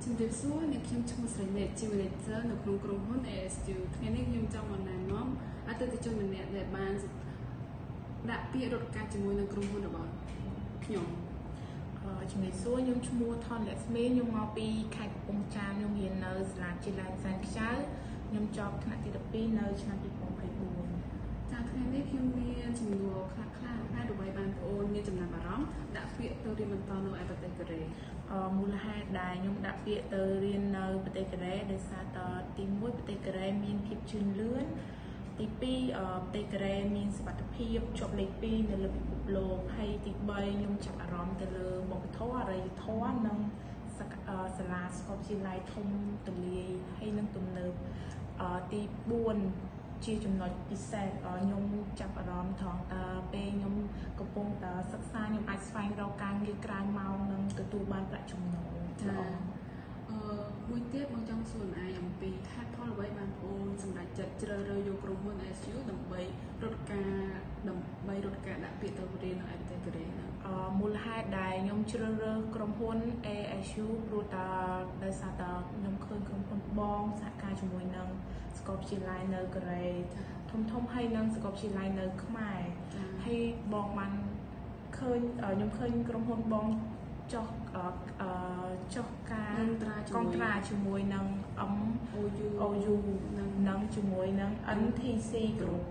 ជំរាបសួរអ្នកខ្ញុំឈ្មោះស្រីអ្នកជា manager នៅក្នុងក្រុមហ៊ុន ASU ថ្ងៃនេះខ្ញុំចង់មកណែនាំអតិថិជនម្នាក់ដែលបានដាក់ពាក្យរត់ការជាមួយនឹងក្រុមហ៊ុនរបស់ខ្ញុំជំរាបសួរខ្ញុំឈ្មោះថនលក្ស្មីខ្ញុំមកពីខេត្តកំពង់ចាមខ្ញុំរៀននៅសាលាជាឡានសែនខ្ចៅខ្ញុំចប់ថ្នាក់ទី12នៅឆ្នាំ2024ចាថ្ងៃនេះខ្ញុំមានចំនួនខ្លះហើយដើម្បីបានបងប្អូនមានចំណាប់អារម្មណ៍ដាក់ពាក្យទៅរៀនបន្តនៅឯប្រទេសកូរ៉េមូលហេតុដែលខ្ញុំដាក់ពាក្យទៅរៀននៅប្រទេសកូរ៉េដោយសារតទី1ប្រទេសកូរ៉េមានភាពជឿនលឿនទី2ប្រទេសកូរ៉េមានសុវត្ថិភាពជាប់លេខ2នៅលើពិភពលោកហើយទី3ខ្ញុំចាប់អារម្មណ៍ទៅលើវប្បធម៌អរិយធម៌និងសាលាស្កបជាឡាយធំទូលាយហើយនិងទំនើបទី4ជាចំណុចពិសេសខ្ញុំចាប់អារម្មណ៍ថងពេលខ្ញុំកំពុងតែសិក្សាខ្ញុំអាចស្វែងរកការងារក្រៅម៉ោងនិងទទួលបានប្រាក់ចំណូលចាមួយទៀតបងចង់សួរឯងអំពីហេតុផលអ្វីបានបងប្អូនសម្រេចចិត្តជ្រើសរើសយកក្រុមហ៊ុន ASU ដើម្បីរត់ការដាក់ពាក្យទៅរៀននៅឯប្រទេសកូរ៉េហ្នឹងមូលហេតុដែលខ្ញុំជ្រើសរើសក្រុមហ៊ុន ASU ព្រោះតែដោយសារតែខ្ញុំឃើញក្រុមហ៊ុនបងសហការជាមួយនឹងសាកលវិទ្យាល័យនៅកូរ៉េធំហើយនិងសាកលវិទ្យាល័យនៅខ្មែរហើយបងបានឃើញខ្ញុំឃើញក្រុមហ៊ុនបងចុះការកងត្រាជាមួយនឹង MOU និងជាមួយនឹង NTC Group